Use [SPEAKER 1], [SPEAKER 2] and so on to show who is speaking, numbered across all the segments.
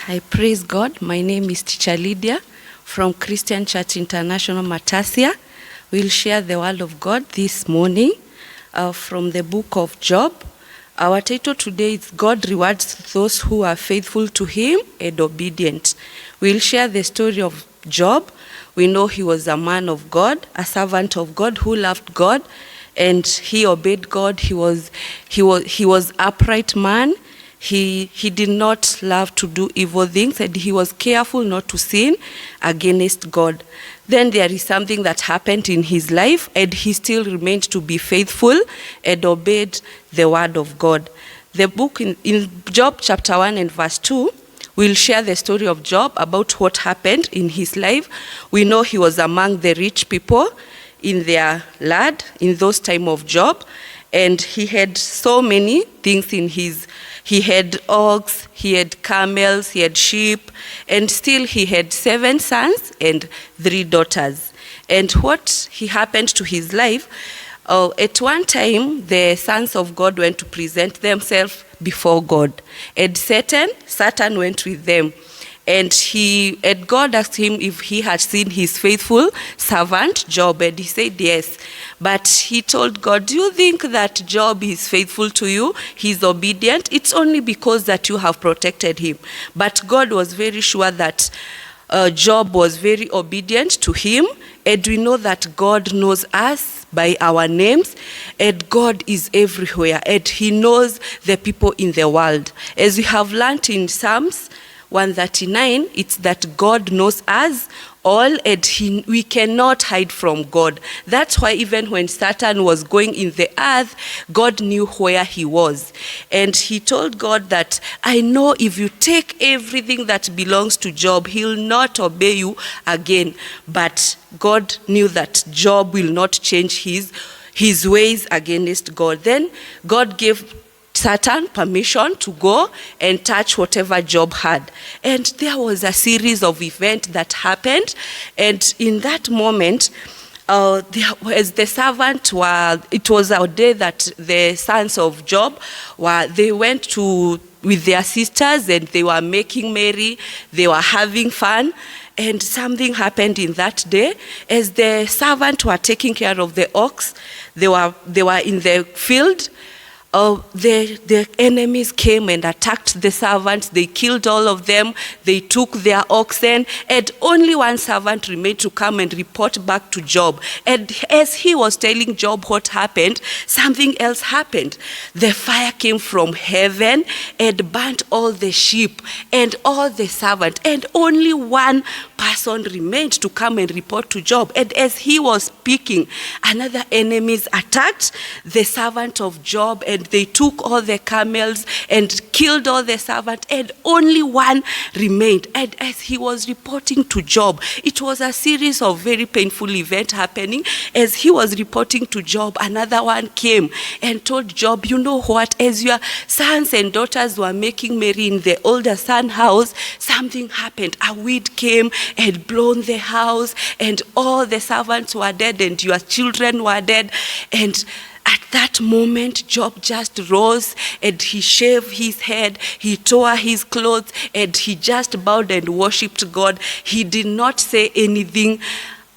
[SPEAKER 1] I praise God. My name is Teacher Lydia from Christian Church International Matasia. We'll share the word of God this morning from the book of Job. Our title today is God rewards those who are faithful to him and obedient. We'll share the story of Job. We know he was a man of God, a servant of God who loved God, and he obeyed God. He was upright man. He did not love to do evil things, and he was careful not to sin against God. Then there is something that happened in his life, and he still remained to be faithful and obeyed the word of God. The book in Job chapter 1 and verse 2, we'll share the story of Job about what happened in his life. We know he was among the rich people in their land in those time of Job, and he had so many things in he had ox, he had camels, he had sheep, and still he had 7 sons and 3 daughters. And what happened to his life, at one time, the sons of God went to present themselves before God. And Satan went with them. And God asked him if he had seen his faithful servant, Job, and he said yes. But he told God, do you think that Job is faithful to you? He's obedient. It's only because that you have protected him. But God was very sure that Job was very obedient to him. And we know that God knows us by our names, and God is everywhere, and he knows the people in the world. As we have learned in Psalms 139, it's that God knows us all, and we cannot hide from God. That's why even when Satan was going in the earth, God knew where he was. And he told God that, I know if you take everything that belongs to Job, he'll not obey you again. But God knew that Job will not change his ways against God. Then God gave Satan permission to go and touch whatever Job had. And there was a series of events that happened. And in that moment, as the servant it was a day that the sons of Job they went with their sisters, and they were making merry, they were having fun. And something happened in that day. As the servants were taking care of the ox, they were in the field. The enemies came and attacked the servants. They killed all of them. They took their oxen, and only one servant remained to come and report back to Job. And as he was telling Job what happened, something else happened. The fire came from heaven and burnt all the sheep and all the servants, and only one person remained to come and report to Job. And as he was speaking, another enemies attacked the servant of Job, and they took all the camels and killed all the servants, and only one remained. And as he was reporting to Job, it was a series of very painful events happening. As he was reporting to Job, another one came and told Job, you know what, as your sons and daughters were making merry in the older son house, something happened. A weed came and blown the house, and all the servants were dead, and your children were dead. And at that moment, Job just rose, and he shaved his head, he tore his clothes, and he just bowed and worshipped God. He did not say anything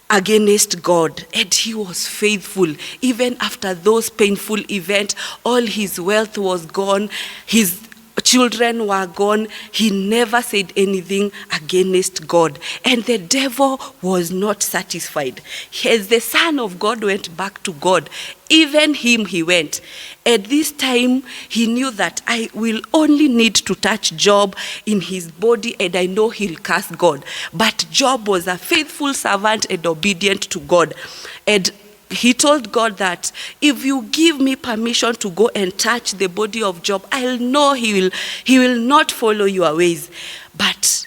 [SPEAKER 1] against God, and he was faithful. Even after those painful events, all his wealth was gone, his children were gone. He never said anything against God. And the devil was not satisfied. As the Son of God went back to God, even him he went. At this time, he knew that I will only need to touch Job in his body, and I know he'll curse God. But Job was a faithful servant and obedient to God. And he told God that if you give me permission to go and touch the body of Job, I'll know he will not follow your ways. But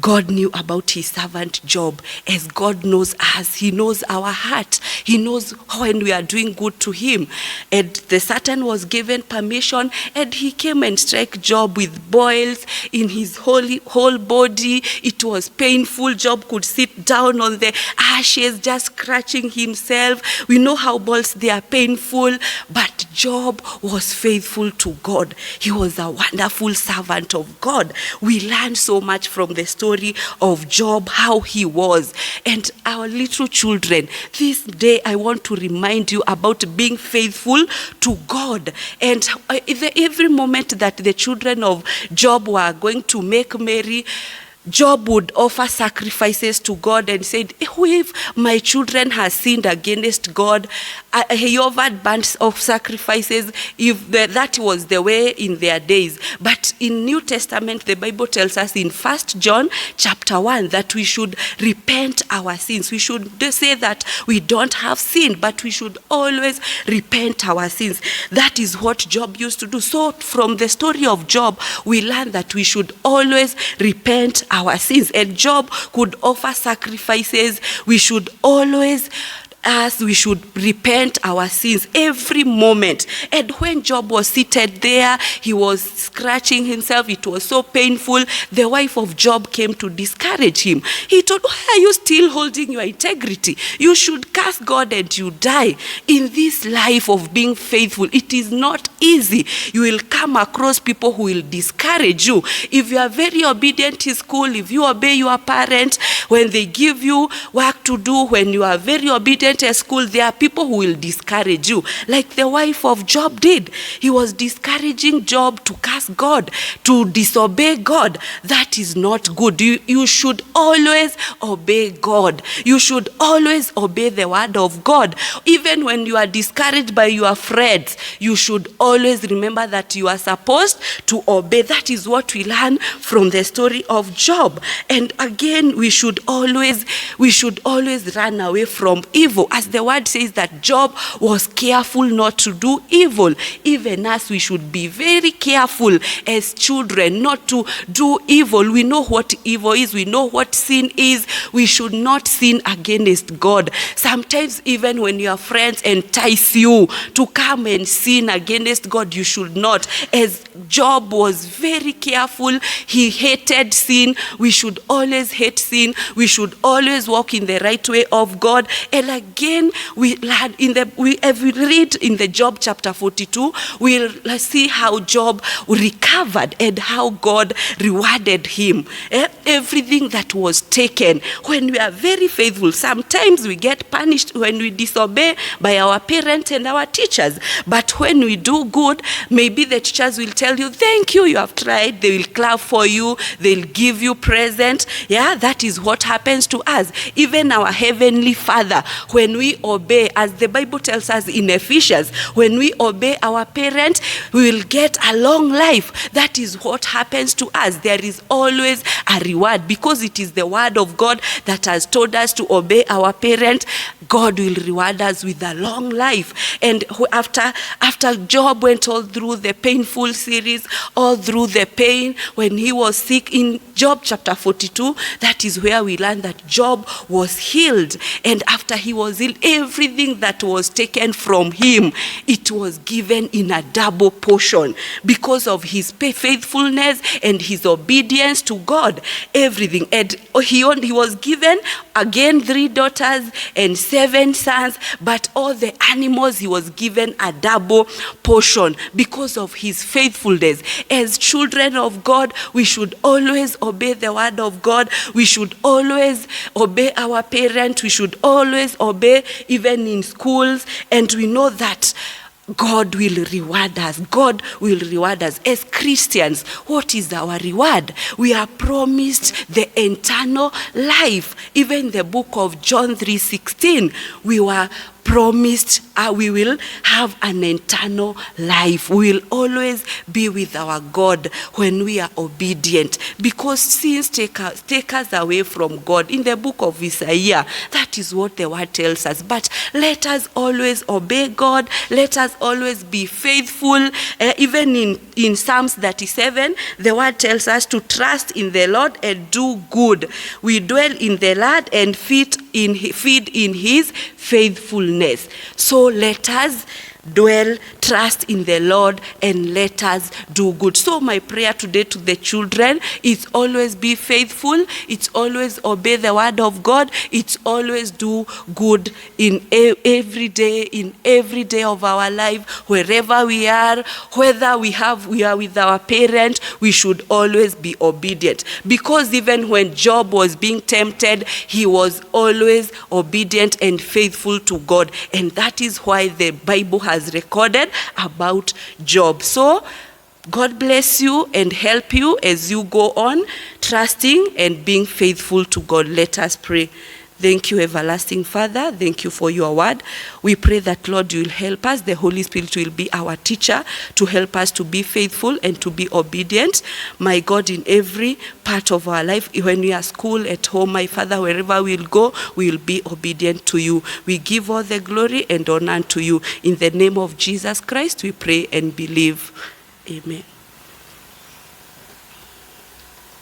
[SPEAKER 1] God knew about his servant Job, as God knows us. He knows our heart. He knows when we are doing good to him. And the Satan was given permission, and he came and struck Job with boils in his whole body. It was painful. Job could sit down on the ashes, just scratching himself. We know how boils, they are painful, but Job was faithful to God. He was a wonderful servant of God. We learn so much from the story of Job, how he was. And our little children, this day I want to remind you about being faithful to God. And every moment that the children of Job were going to make merry, Job would offer sacrifices to God and said, if my children has sinned against God, he offered bunch of sacrifices, if that was the way in their days. But in New Testament, the Bible tells us in 1 John chapter 1 that we should repent our sins. We should say that we don't have sin, but we should always repent our sins. That is what Job used to do. So from the story of Job, we learn that we should always repent our sins. And Job could offer sacrifices. We should always we should repent our sins every moment. And when Job was seated there, he was scratching himself. It was so painful. The wife of Job came to discourage him. He told, why are you still holding your integrity? You should curse God and you die. In this life of being faithful, it is not easy. You will come across people who will discourage you. If you are very obedient in school, if you obey your parents, when they give you work to do, when you are very obedient at school, there are people who will discourage you, like the wife of Job did. He was discouraging Job to curse God, to disobey God. That is not good. You should always obey God. You should always obey the word of God. Even when you are discouraged by your friends, you should always remember that you are supposed to obey. That is what we learn from the story of Job. And again, we should always run away from evil. As the word says that Job was careful not to do evil. Even us, we should be very careful as children not to do evil. We know what evil is. We know what sin is. We should not sin against God. Sometimes even when your friends entice you to come and sin against God, you should not. As Job was very careful, he hated sin. We should always hate sin. We should always walk in the right way of God. And again, we read in the Job chapter 42, we'll see how Job recovered and how God rewarded him. Everything that was taken, when we are very faithful, sometimes we get punished when we disobey by our parents and our teachers. But when we do good, maybe the teachers will tell you, thank you, you have tried. They will clap for you. They'll give you present. Yeah, that is what happens to us. Even our Heavenly Father, when we obey, as the Bible tells us in Ephesians, when we obey our parents, we will get a long life. That is what happens to us. There is always a reward, because it is the word of God that has told us to obey our parents. God will reward us with a long life. And after Job went all through the painful series, all through the pain, when he was sick in Job chapter 42, that is where we learn that Job was healed. And after he was healed, everything that was taken from him, it was given in a double portion because of his faithfulness and his obedience to God. Everything. And he was given again 3 daughters and 7 sons, but all the animals he was given a double portion because of his faithfulness. As children of God, we should always obey the word of God. We should always obey our parents. We should always obey even in schools. And we know that God will reward us. God will reward us. As Christians, what is our reward? We are promised the eternal life. Even the book of John 3:16, we were
[SPEAKER 2] promised we will have an eternal life. We will always be with our God when we are obedient, because sins take us away from God. In the book of Isaiah, that is what the word tells us. But let us always obey God. Let us always be faithful. Even in Psalms 37, the word tells us to trust in the Lord and do good. We dwell in the land and feed in his faithfulness. So let us dwell, trust in the Lord, and let us do good. So my prayer today to the children is always be faithful. It's always obey the word of God. It's always do good in every day of our life, wherever we are, whether we are with our parent, we should always be obedient. Because even when Job was being tempted, he was always obedient and faithful to God. And that is why the Bible has recorded about Job. So God bless you and help you as you go on trusting and being faithful to God. Let us pray. Thank you, everlasting Father. Thank you for your word. We pray that, Lord, you will help us. The Holy Spirit will be our teacher to help us to be faithful and to be obedient. My God, in every part of our life, when we are at school, at home, my Father, wherever we'll go, we will be obedient to you. We give all the glory and honor to you. In the name of Jesus Christ, we pray and believe. Amen.